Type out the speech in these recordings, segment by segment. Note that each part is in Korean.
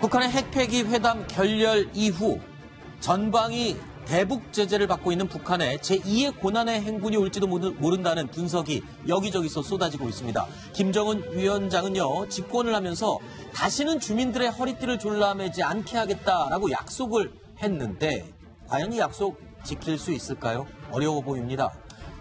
북한의 핵폐기 회담 결렬 이후 전방이 대북 제재를 받고 있는 북한에 제2의 고난의 행군이 올지도 모른다는 분석이 여기저기서 쏟아지고 있습니다. 김정은 위원장은요, 집권을 하면서 다시는 주민들의 허리띠를 졸라매지 않게 하겠다라고 약속을 했는데 과연 이 약속 지킬 수 있을까요? 어려워 보입니다.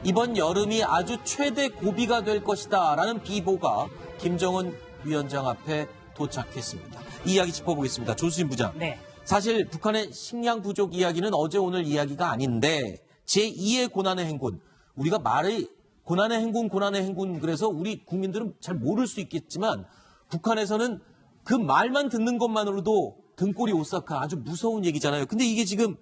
이번 여름이 아주 최대 고비가 될 것이다라는 비보가 김정은 위원장 앞에 도착했습니다. 이 이야기 짚어보겠습니다. 조수진 부장. 네. 사실 북한의 식량 부족 이야기는 어제 오늘 이야기가 아닌데 제2의 고난의 행군. 우리가 말이 고난의 행군 그래서 우리 국민들은 잘 모를 수 있겠지만 북한에서는 그 말만 듣는 것만으로도 등골이 오싹한 아주 무서운 얘기잖아요. 근데 이게 지금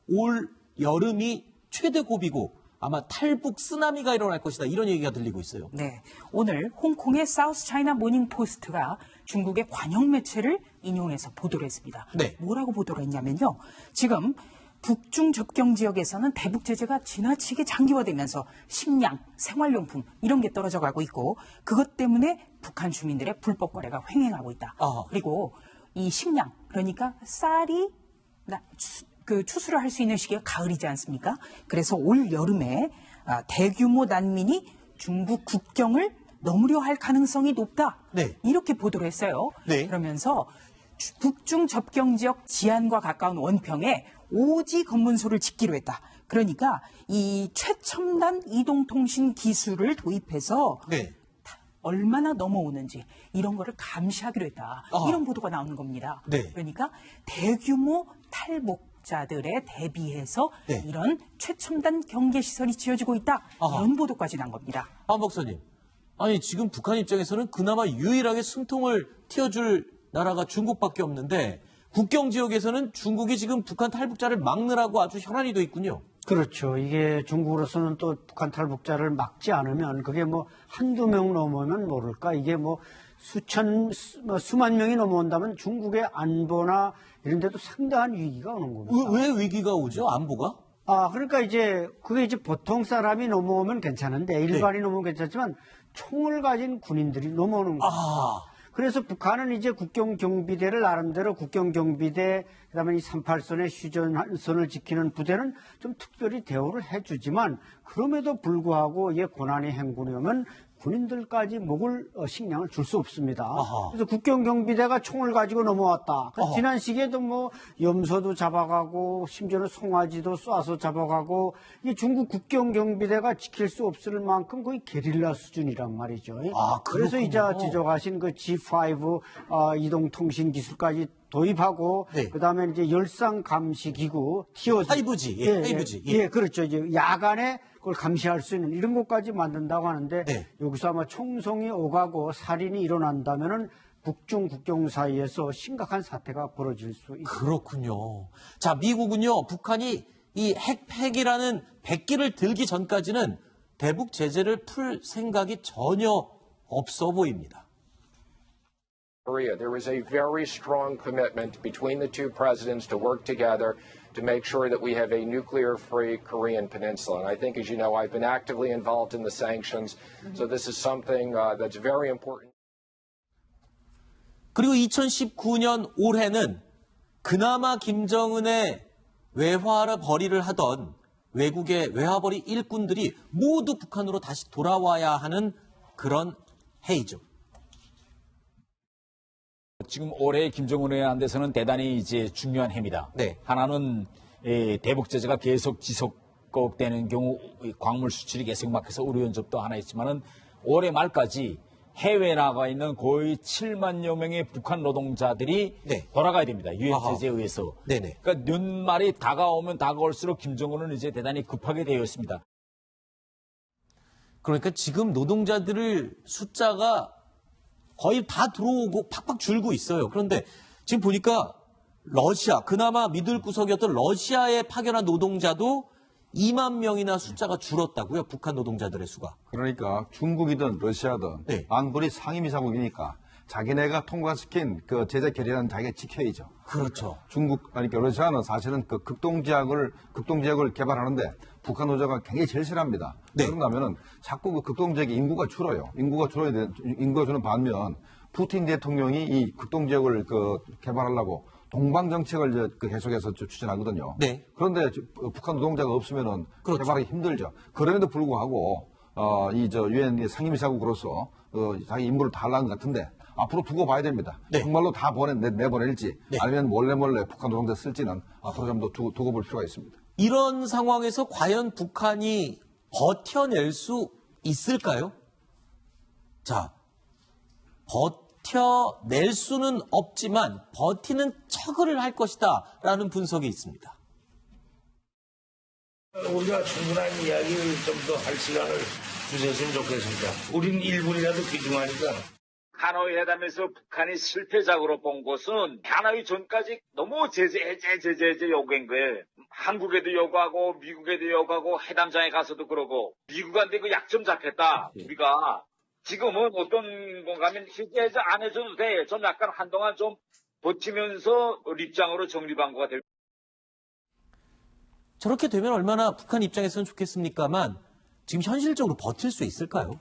올 여름이 최대 고비고 아마 탈북 쓰나미가 일어날 것이다. 이런 얘기가 들리고 있어요. 네. 오늘 홍콩의 사우스 차이나 모닝 포스트가 중국의 관영 매체를 인용해서 보도를 했습니다. 네. 뭐라고 보도를 했냐면요. 지금 북중 접경 지역에서는 대북 제재가 지나치게 장기화되면서 식량, 생활용품 이런 게 떨어져 가고 있고 그것 때문에 북한 주민들의 불법 거래가 횡행하고 있다. 그리고 이 식량, 그러니까 쌀이 추수를 할 수 있는 시기가 가을이지 않습니까? 그래서 올 여름에 대규모 난민이 중국 국경을 넘으려 할 가능성이 높다. 네. 이렇게 보도를 했어요. 네. 그러면서 북중 접경 지역 지안과 가까운 원평에 오지 검문소를 짓기로 했다. 그러니까 이 최첨단 이동통신 기술을 도입해서 네. 얼마나 넘어오는지 이런 거를 감시하기로 했다. 이런 보도가 나오는 겁니다. 네. 그러니까 대규모 탈북자들에 대비해서 네. 이런 최첨단 경계시설이 지어지고 있다. 이런 보도까지 난 겁니다. 한 박사님. 아니 지금 북한 입장에서는 그나마 유일하게 숨통을 틔워줄 나라가 중국밖에 없는데 국경 지역에서는 중국이 지금 북한 탈북자를 막느라고 아주 혈안이 돼 있군요. 그렇죠. 이게 중국으로서는 또 북한 탈북자를 막지 않으면 그게 뭐 한두 명 넘으면 모를까. 이게 뭐 수만 명이 넘어온다면 중국의 안보나 이런 데도 상당한 위기가 오는 겁니다. 왜 위기가 오죠? 안보가? 그러니까 그게 보통 사람이 넘어오면 괜찮은데 일반이 넘어오면 괜찮지만 총을 가진 군인들이 넘어오는 겁니다. 그래서 북한은 이제 국경경비대를 나름대로 국경경비대, 그다음에 이 38선의 휴전선을 지키는 부대는 좀 특별히 대우를 해주지만 그럼에도 불구하고 이게 고난의 행군이 오면 군인들까지 먹을 식량을 줄 수 없습니다. 그래서 국경경비대가 총을 가지고 넘어왔다. 지난 시기에도 뭐 염소도 잡아가고 심지어는 송아지도 쏴서 잡아가고 이 중국 국경경비대가 지킬 수 없을 만큼 거의 게릴라 수준이란 말이죠. 그래서 이제 지적하신 그 G5 이동통신 기술까지 도입하고 그다음에 이제 열상 감시 기구 TOG 5G. 그렇죠. 이제 야간에 그걸 감시할 수 있는 이런 것까지 만든다고 하는데 여기서 아마 총성이 오가고 살인이 일어난다면은 북중 국경 사이에서 심각한 사태가 벌어질 수 있습니다. 그렇군요. 자, 미국은요, 북한이 이 핵폐기라는 백기를 들기 전까지는 대북 제재를 풀 생각이 전혀 없어 보입니다. Korea. There was a very strong commitment between the two presidents to work together to make sure that we have a nuclear-free Korean peninsula. And I think, as you know, I've been actively involved in the sanctions, so this is something that's very important. 그리고 2019년 올해는 그나마 김정은의 외화벌이를 하던 외국의 외화벌이 일꾼들이 모두 북한으로 다시 돌아와야 하는 그런 해이죠. 지금 올해 김정은에 한데서는 대단히 이제 중요한 해입니다. 하나는 대북 제재가 계속 지속되는 경우 광물 수출이 계속 막혀서 어려운 점도 하나 있지만은 올해 말까지 해외에 나가 있는 거의 7만여 명의 북한 노동자들이 돌아가야 됩니다. 유엔 제재에 의해서. 그러니까 연말이 다가오면 다가올수록 김정은은 이제 대단히 급하게 되어 있습니다. 그러니까 지금 노동자들을 숫자가 거의 다 들어오고 팍팍 줄고 있어요. 그런데 지금 보니까 러시아, 그나마 믿을 구석이었던 러시아에 파견한 노동자도 2만 명이나 숫자가 줄었다고요. 북한 노동자들의 수가. 그러니까 중국이든 러시아든 안보리 상임이사국이니까 자기네가 통과시킨 그 제재 결의는 자기가 지켜야죠. 그렇죠. 그러니까 러시아는 사실은 그 극동지역을 개발하는데 북한 노조가 굉장히 제일 싫어합니다. 그런다면은 자꾸 그 극동지역의 인구가 줄어요. 인구가 줄는 반면 푸틴 대통령이 이 극동 지역을 개발하려고 동방 정책을 계속해서 추진하거든요. 네. 그런데 북한 노동자가 없으면은 그렇죠. 개발하기 힘들죠. 그럼에도 불구하고 유엔 상임이사국으로서 자기 임무를 다 하려는 것 같은데 앞으로 두고 봐야 됩니다. 네. 정말로 다 내보낼지 네. 아니면 몰래 북한 노동자 쓸지는 앞으로 좀 더 두고 볼 필요가 있습니다. 이런 상황에서 과연 북한이 버텨낼 수 있을까요? 자, 버텨낼 수는 없지만 버티는 척을 할 것이다 라는 분석이 있습니다. 우리가 충분한 이야기를 좀 더 할 시간을 주셨으면 좋겠습니다. 우린 1분이라도 귀중하니까. 하노이 회담에서 북한이 실패작으로 본 것은 하노이 전까지 너무 제재 요구한 거예요. 한국에도 요구하고 미국에도 요구하고 회담장에 가서도 그러고 미국한테 그 약점 잡혔다. 우리가 지금은 어떤 건가 하면 해제 안 해줘도 돼. 좀 약간 한동안 좀 버티면서 입장으로 정리방구가 될. 저렇게 되면 얼마나 북한 입장에서는 좋겠습니까만 지금 현실적으로 버틸 수 있을까요?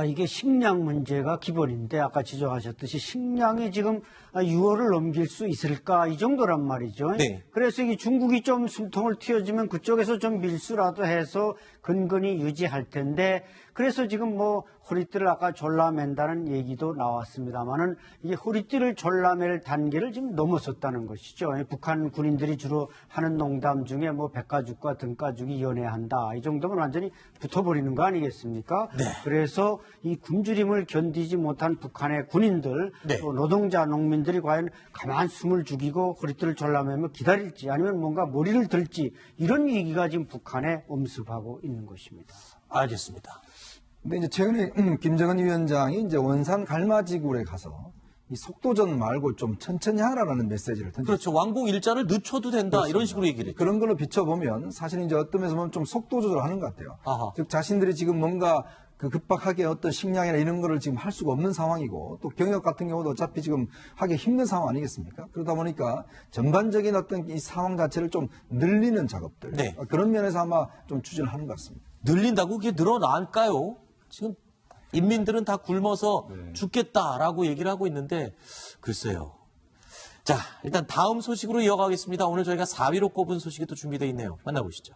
이게 식량 문제가 기본인데 아까 지적하셨듯이 식량이 지금 6월을 넘길 수 있을까 이 정도란 말이죠. 네. 그래서 이 중국이 좀 숨통을 틔워주면 그쪽에서 좀 밀수라도 해서 근근히 유지할 텐데 그래서 지금 뭐 허리띠를 아까 졸라맨다는 얘기도 나왔습니다만은 이게 허리띠를 졸라맬 단계를 지금 넘어섰다는 것이죠. 북한 군인들이 주로 하는 농담 중에 뭐 백가죽과 등가죽이 연애한다. 이 정도면 완전히 붙어버리는 거 아니겠습니까? 네. 그래서 이 굶주림을 견디지 못한 북한의 군인들, 네. 또 노동자, 농민들이 과연 가만 숨을 죽이고 허리띠를 졸라매며 기다릴지 아니면 뭔가 머리를 들지 이런 위기가 지금 북한에 엄습하고 있는 것입니다. 알겠습니다. 근데 이제 최근에 김정은 위원장이 이제 원산 갈마지구에 가서 이 속도전 말고 좀 천천히 하라라는 메시지를 던졌죠. 그렇죠. 완공 일자를 늦춰도 된다. 그렇습니다. 이런 식으로 얘기를 했죠. 그런 걸로 비춰보면 사실 이제 어떤 면에서 보면 좀 속도 조절하는 것 같아요. 아하. 즉 자신들이 지금 뭔가 급박하게 어떤 식량이나 이런 거를 지금 할 수가 없는 상황이고 또 경력 같은 경우도 어차피 지금 하기 힘든 상황 아니겠습니까? 그러다 보니까 전반적인 어떤 이 상황 자체를 좀 늘리는 작업들 네. 그런 면에서 아마 좀 추진을 하는 것 같습니다. 늘린다고 그게 늘어날까요? 지금 인민들은 다 굶어서 죽겠다라고 얘기를 하고 있는데 글쎄요. 자, 일단 다음 소식으로 이어가겠습니다. 오늘 저희가 4위로 꼽은 소식이 또 준비되어 있네요. 만나보시죠.